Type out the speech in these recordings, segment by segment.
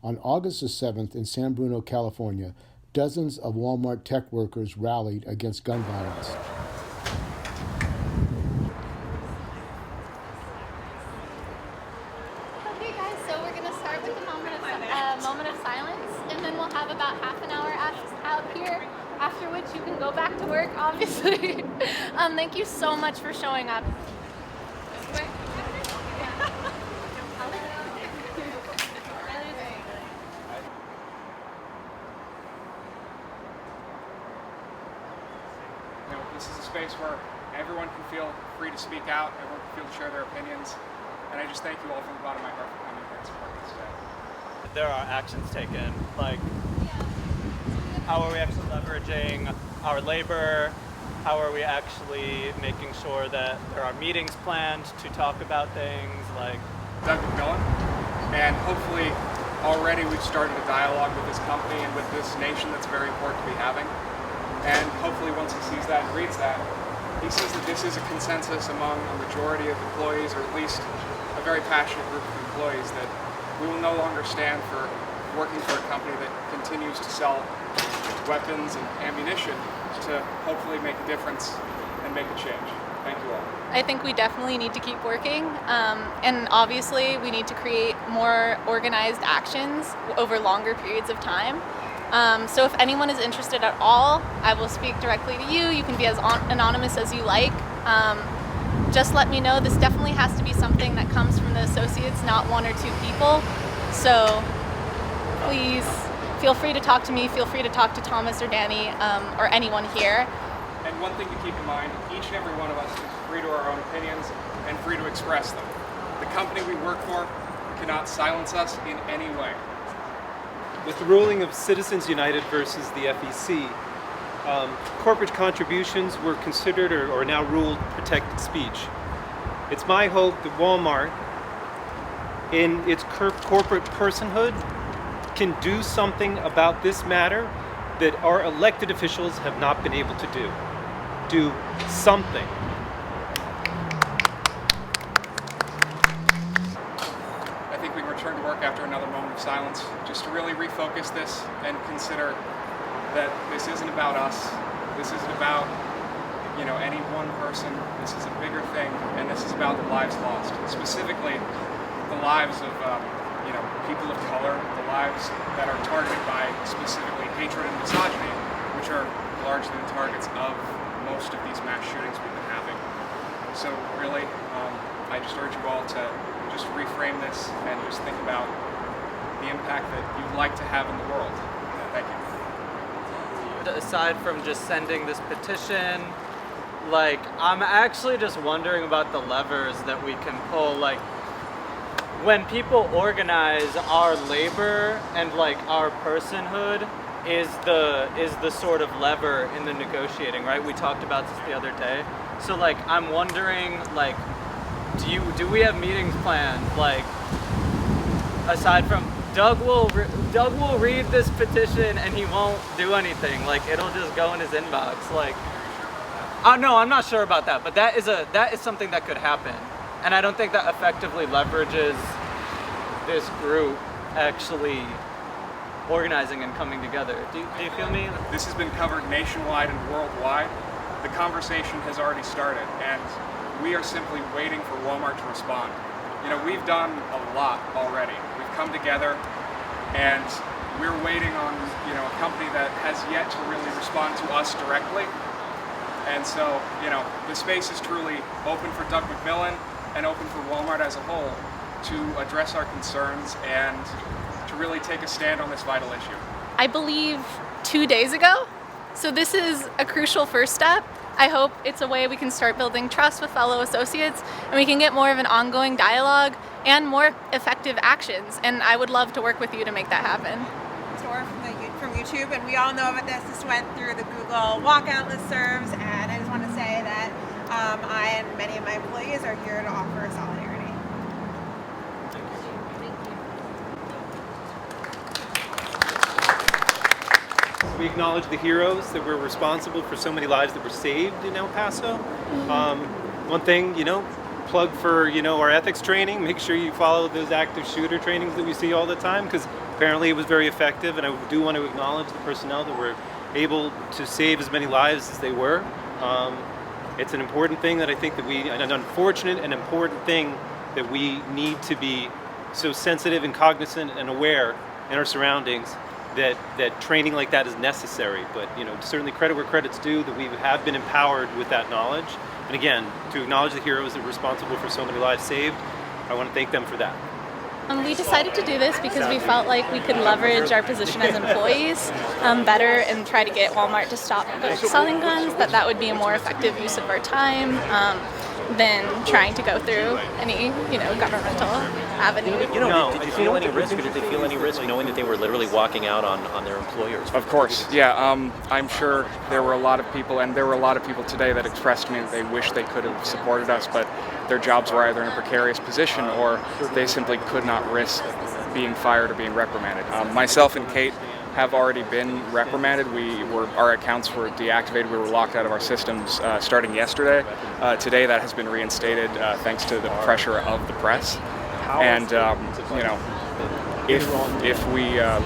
On August the 7th in San Bruno, California, dozens of Walmart tech workers rallied against gun violence. Okay guys, so we're going to start with a moment of silence, and then we'll have about half an hour out here, after which you can go back to work, obviously. Thank you so much for showing up. This is a space where everyone can feel free to speak out, everyone can feel to share their opinions, and I just thank you all from the bottom of my heart for coming here and supporting us today. There are actions taken, like how are we actually leveraging our labor, how are we actually making sure that there are meetings planned to talk about things like Doug McMillan, and hopefully already we've started a dialogue with this company and with this nation that's very important to be having. And hopefully once he sees that and reads that, he sees that this is a consensus among a majority of employees, or at least a very passionate group of employees, that we will no longer stand for working for a company that continues to sell weapons and ammunition to hopefully make a difference and make a change. Thank you all. I think we definitely need to keep working, and obviously we need to create more organized actions over longer periods of time. So if anyone is interested at all, I will speak directly to you. You can be as anonymous as you like. Just let me know. This definitely has to be something that comes from the associates, not one or two people. So please feel free to talk to me. Feel free to talk to Thomas or Danny or anyone here. And one thing to keep in mind, each and every one of us is free to our own opinions and free to express them. The company we work for cannot silence us in any way. With the ruling of Citizens United versus the FEC, corporate contributions were considered or are now ruled protected speech. It's my hope that Walmart, in its corporate personhood, can do something about this matter that our elected officials have not been able to do. Do something. I think we can return to work after another moment of silence, just to really refocus this and consider that this isn't about us. This isn't about, any one person. This is a bigger thing, and this is about the lives lost. Specifically, the lives of, people of color, the lives that are targeted by specifically hatred and misogyny, which are largely the targets of most of these mass shootings we've been having. So really, I just urge you all to just reframe this and just think about the impact that you'd like to have in the world. Thank you. aside from just sending this petition, I'm actually just wondering about the levers that we can pull. When people organize, our labor and our personhood is the sort of lever in the negotiating, right? We talked about this the other day. So I'm wondering, do we have meetings planned? Aside from Doug will read this petition and he won't do anything. It'll just go in his inbox. No, I'm not sure about that, but that is something that could happen. And I don't think that effectively leverages this group actually organizing and coming together. Do you feel me? This has been covered nationwide and worldwide. The conversation has already started, and we are simply waiting for Walmart to respond. We've done a lot already. We've come together, and we're waiting on a company that has yet to really respond to us directly. And so, the space is truly open for Doug McMillan and open for Walmart as a whole to address our concerns and to really take a stand on this vital issue. I believe 2 days ago. So this is a crucial first step. I hope it's a way we can start building trust with fellow associates and we can get more of an ongoing dialogue and more effective actions. And I would love to work with you to make that happen. From YouTube, and we all know about this. This went through the Google Walkout listservs, and I just want to say that I and many of my employees are here to offer solidarity. We acknowledge the heroes that were responsible for so many lives that were saved in El Paso. One thing, plug for our ethics training. Make sure you follow those active shooter trainings that we see all the time, because apparently it was very effective. And I do want to acknowledge the personnel that were able to save as many lives as they were. It's an important thing that I think that an unfortunate and important thing that we need to be so sensitive and cognizant and aware in our surroundings that training like that is necessary. But certainly credit where credit's due, that we have been empowered with that knowledge. And again, to acknowledge the heroes that are responsible for so many lives saved, I want to thank them for that. We decided to do this because we felt like we could leverage our position as employees better and try to get Walmart to stop selling guns, that would be a more effective use of our time than trying to go through any, governmental avenue. Did you feel any risk, or did they feel any risk knowing that they were literally walking out on their employers? Of course, yeah. I'm sure there were a lot of people, and there were a lot of people today that expressed to me that they wish they could have supported us, but their jobs were either in a precarious position or they simply could not risk being fired or being reprimanded. Myself and Kate have already been reprimanded. Our accounts were deactivated. We were locked out of our systems starting yesterday. Today that has been reinstated thanks to the pressure of the press. And if we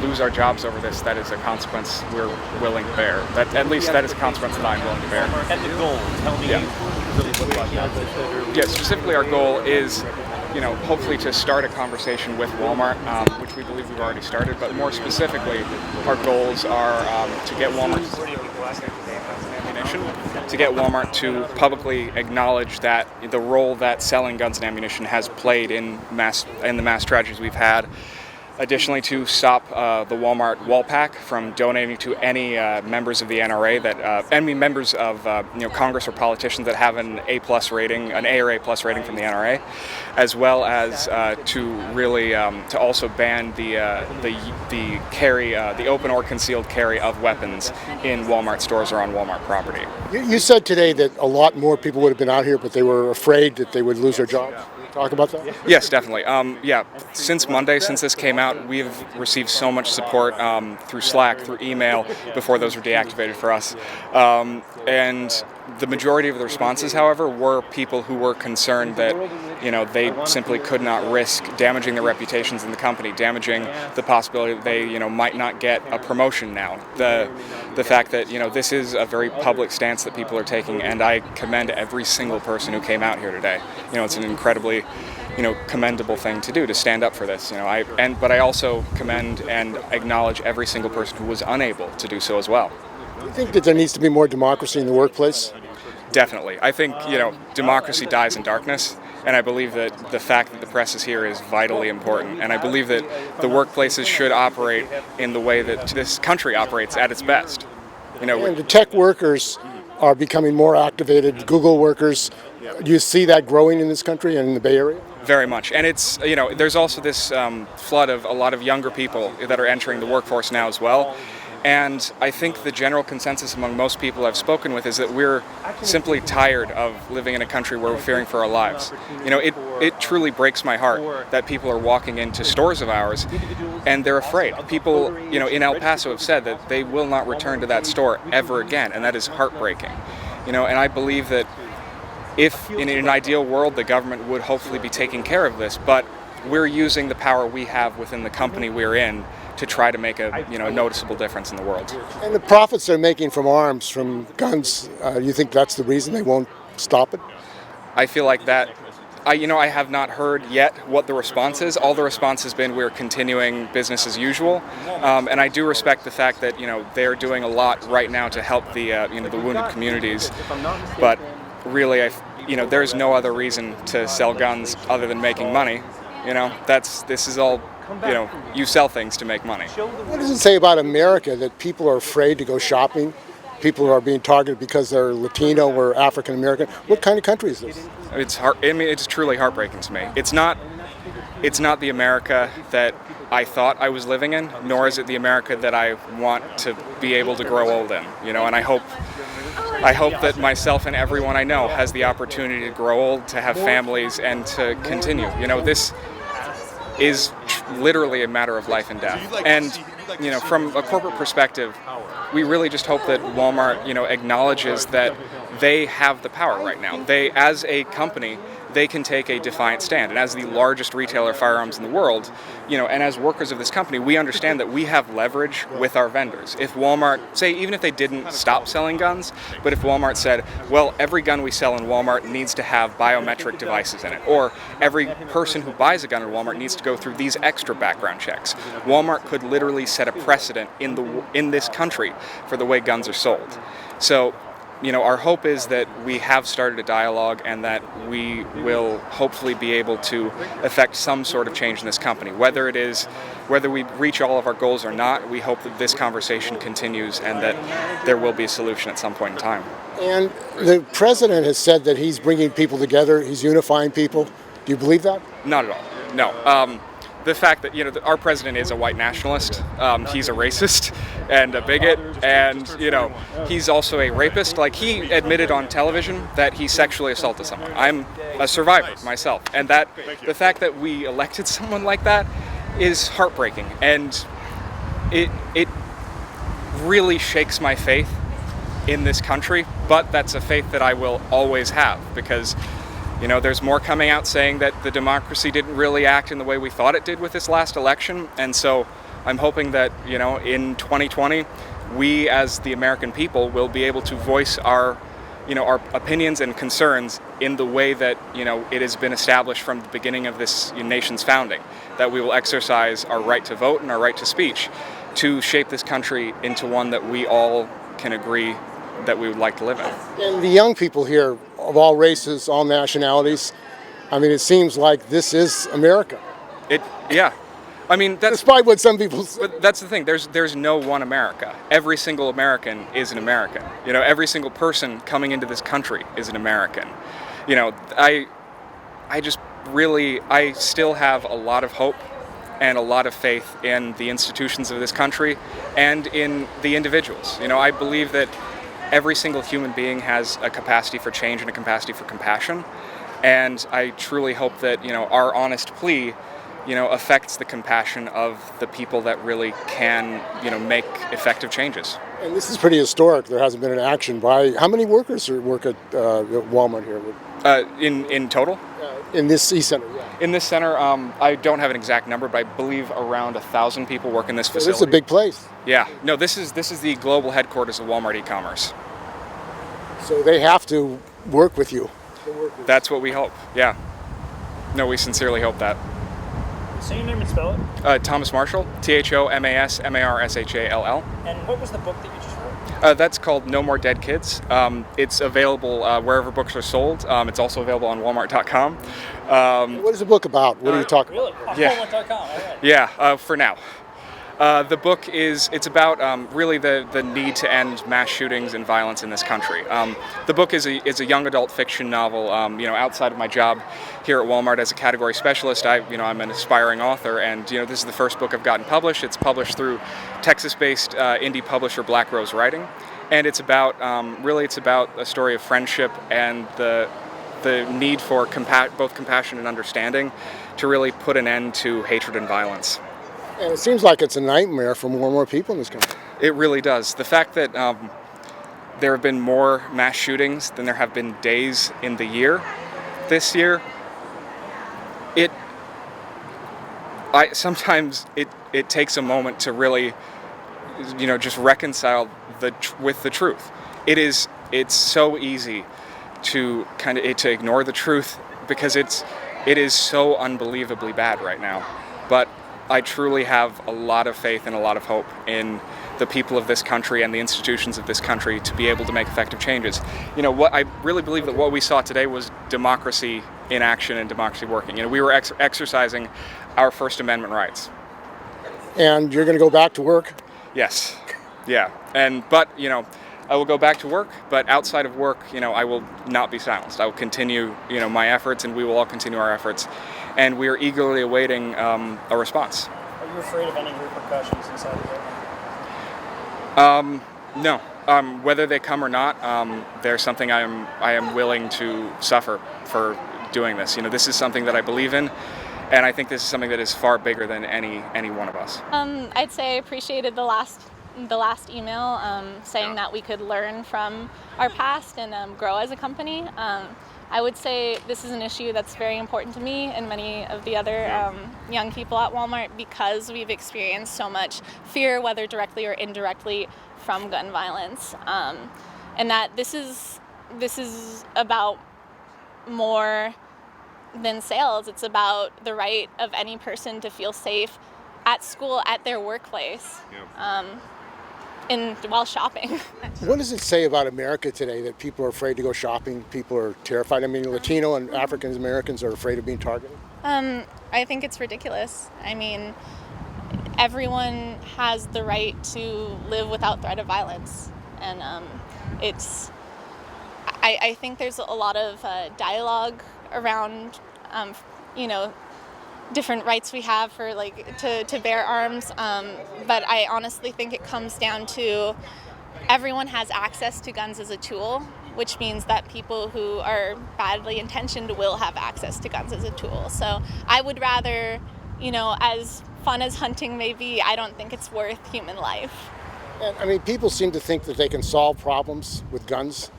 lose our jobs over this, that is a consequence we're willing to bear. At least that is a consequence that I'm willing to bear. And the goal, tell me really what about that? Yeah, specifically our goal is, hopefully to start a conversation with Walmart, which we believe we've already started, but more specifically, our goals are to get Walmart to get Walmart to publicly acknowledge that the role that selling guns and ammunition has played in the mass tragedies we've had. Additionally, to stop the Walmart wall pack from donating to any members of the NRA any members of Congress or politicians that have an A+ rating, an A or A+ rating from the NRA, as well as to really to also ban the carry, the open or concealed carry of weapons in Walmart stores or on Walmart property. You said today that a lot more people would have been out here, but they were afraid that they would lose their jobs. Talk about that? Yes, definitely. Since Monday, since this came out, we've received so much support through Slack, through email, before those were deactivated for us. And the majority of the responses, however, were people who were concerned that, they simply could not risk damaging their reputations in the company, damaging the possibility that they, might not get a promotion now. The fact that, this is a very public stance that people are taking, and I commend every single person who came out here today. It's an incredibly, commendable thing to do, to stand up for this. But I also commend and acknowledge every single person who was unable to do so as well. Do you think that there needs to be more democracy in the workplace? Definitely. I think, democracy dies in darkness, and I believe that the fact that the press is here is vitally important, and I believe that the workplaces should operate in the way that this country operates at its best. And the tech workers are becoming more activated, Google workers. Do you see that growing in this country and in the Bay Area? Very much. And it's, there's also this flood of a lot of younger people that are entering the workforce now as well. And I think the general consensus among most people I've spoken with is that we're simply tired of living in a country where we're fearing for our lives. It truly breaks my heart that people are walking into stores of ours and they're afraid. People, in El Paso have said that they will not return to that store ever again, and that is heartbreaking. And I believe that if in an ideal world the government would hopefully be taking care of this, but we're using the power we have within the company we're in to try to make a noticeable difference in the world. And the profits they're making from arms, from guns, you think that's the reason they won't stop it? I feel like that. I have not heard yet what the response is. All the response has been we're continuing business as usual, and I do respect the fact that they're doing a lot right now to help the the wounded communities. But really, there's no other reason to sell guns other than making money. This is all. You sell things to make money. What does it say about America that people are afraid to go shopping? People are being targeted because they're Latino or African American. What kind of country is this? It's truly heartbreaking to me. It's not the America that I thought I was living in, nor is it the America that I want to be able to grow old in. And I hope that myself and everyone I know has the opportunity to grow old, to have families, and to continue. This is literally a matter of life and death. And, from a corporate perspective, we really just hope that Walmart, acknowledges that they have the power right now. They, as a company, they can take a defiant stand. And as the largest retailer of firearms in the world, and as workers of this company, we understand that we have leverage with our vendors. If Walmart, say, even if they didn't stop selling guns, but if Walmart said, well, every gun we sell in Walmart needs to have biometric devices in it, or every person who buys a gun in Walmart needs to go through these extra background checks, Walmart could literally set a precedent in this country for the way guns are sold. So, our hope is that we have started a dialogue and that we will hopefully be able to affect some sort of change in this company. Whether we reach all of our goals or not, we hope that this conversation continues and that there will be a solution at some point in time. And the president has said that he's bringing people together, he's unifying people. Do you believe that? Not at all, no. The fact that, our president is a white nationalist, he's a racist and a bigot, and, he's also a rapist. Like, he admitted on television that he sexually assaulted someone. I'm a survivor myself, and that the fact that we elected someone like that is heartbreaking, and it really shakes my faith in this country, but that's a faith that I will always have, because there's more coming out saying that the democracy didn't really act in the way we thought it did with this last election. And so I'm hoping that, in 2020, we as the American people will be able to voice our opinions and concerns in the way that, it has been established from the beginning of this nation's founding, that we will exercise our right to vote and our right to speech to shape this country into one that we all can agree that we would like to live in. And the young people here, of all races, all nationalities, it seems like this is America. Yeah. That's despite what some people say. But that's the thing. There's no one America. Every single American is an American. Every single person coming into this country is an American. I still have a lot of hope and a lot of faith in the institutions of this country and in the individuals. I believe that every single human being has a capacity for change and a capacity for compassion. And I truly hope that, our honest plea, affects the compassion of the people that really can, make effective changes. And this is pretty historic. There hasn't been an action by, how many workers work at Walmart here? In total? In this e-center, yeah. In this center, I don't have an exact number, but I believe around 1,000 people work in this facility. This is a big place. Yeah. No, this is the global headquarters of Walmart e-commerce. So they have to work with you. That's what we hope. Yeah. No, we sincerely hope that. Say your name and spell it. Thomas Marshall, ThomasMarshall. And what was the book that you just wrote? That's called No More Dead Kids. It's available wherever books are sold. It's also available on Walmart.com. What is the book about? What are you talking about? Really? Yeah. Walmart.com. All right. Yeah, for now. The book it's about really the need to end mass shootings and violence in this country. The book is a young adult fiction novel. Outside of my job here at Walmart as a category specialist, I'm an aspiring author, and this is the first book I've gotten published. It's published through Texas-based indie publisher Black Rose Writing, and it's about it's about a story of friendship and the need for both compassion and understanding to really put an end to hatred and violence. And it seems like it's a nightmare for more and more people in this country. It really does. The fact that there have been more mass shootings than there have been days in the year this year, sometimes it takes a moment to really, just reconcile with the truth. It's so easy to to ignore the truth because it is so unbelievably bad right now. But I truly have a lot of faith and a lot of hope in the people of this country and the institutions of this country to be able to make effective changes. What I really believe that what we saw today was democracy in action and democracy working. We were exercising our First Amendment rights. And you're going to go back to work? Yes. Yeah. But I will go back to work, but outside of work, I will not be silenced. I will continue, my efforts, and we will all continue our efforts. And we are eagerly awaiting a response. Are you afraid of any repercussions inside the building? No. Whether they come or not, there's something I am willing to suffer for doing this. This is something that I believe in, and I think this is something that is far bigger than any one of us. I'd say I appreciated the last email saying that we could learn from our past and grow as a company. I would say this is an issue that's very important to me and many of the other young people at Walmart because we've experienced so much fear, whether directly or indirectly, from gun violence. And that this is about more than sales. It's about the right of any person to feel safe at school, at their workplace, and while shopping. What does it say about America today that people are afraid to go shopping? People are terrified. I mean, Latino and African Americans are afraid of being targeted. I think it's ridiculous. I mean, everyone has the right to live without threat of violence, and I think there's a lot of dialogue around, different rights we have for to bear arms, but I honestly think it comes down to everyone has access to guns as a tool, which means that people who are badly intentioned will have access to guns as a tool. So I would rather, as fun as hunting may be, I don't think it's worth human life. And I mean, people seem to think that they can solve problems with guns.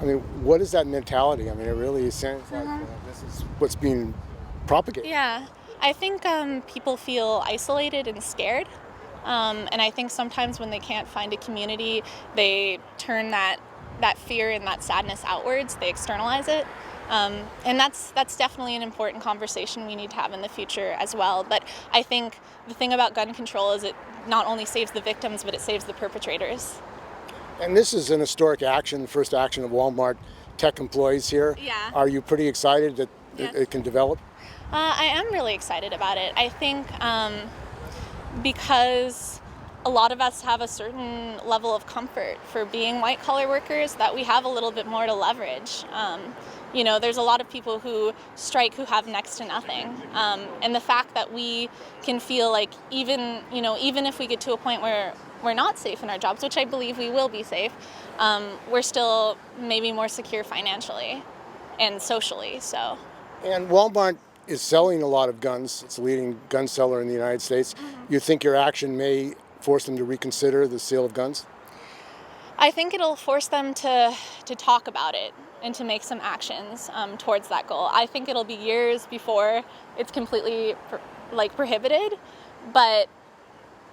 I mean, what is that mentality? I mean, it really sounds like this is what's being propagated. Yeah, I think people feel isolated and scared. And I think sometimes when they can't find a community, they turn that fear and that sadness outwards. They externalize it. And that's definitely an important conversation we need to have in the future as well. But I think the thing about gun control is it not only saves the victims, but it saves the perpetrators. And this is an historic action, the first action of Walmart tech employees here. Yeah. Are you pretty excited that it can develop? I am really excited about it. I think because a lot of us have a certain level of comfort for being white-collar workers, that we have a little bit more to leverage. There's a lot of people who strike who have next to nothing. And the fact that we can feel like even if we get to a point where we're not safe in our jobs, which I believe we will be safe, we're still maybe more secure financially and socially. So. And Walmart is selling a lot of guns. It's a leading gun seller in the United States. You think your action may force them to reconsider the sale of guns? I think it'll force them to talk about it and to make some actions towards that goal. I think it'll be years before it's completely prohibited, but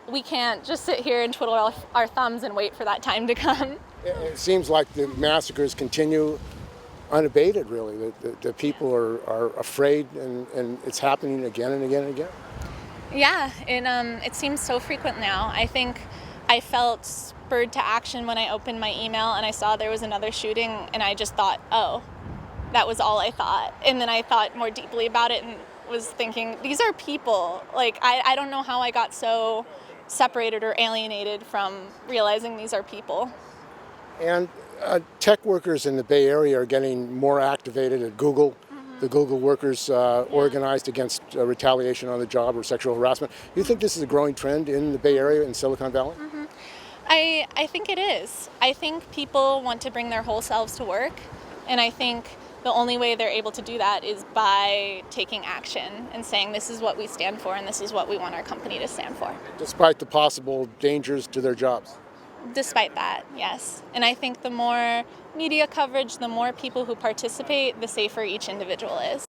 we can't just sit here and twiddle our thumbs and wait for that time to come. It seems like the massacres continue unabated, really. The people are afraid, and it's happening again and again and again. Yeah, and it seems so frequent now. I think I felt spurred to action when I opened my email and I saw there was another shooting, and I just thought, oh, that was all I thought. And then I thought more deeply about it and was thinking, these are people. I don't know how I got so separated or alienated from realizing these are people. And tech workers in the Bay Area are getting more activated at Google. The Google workers organized against retaliation on the job or sexual harassment. Do you think this is a growing trend in the Bay Area, in Silicon Valley? I think it is. I think people want to bring their whole selves to work, and I think the only way they're able to do that is by taking action and saying this is what we stand for and this is what we want our company to stand for. Despite the possible dangers to their jobs? Despite that, yes. And I think the more media coverage, the more people who participate, the safer each individual is.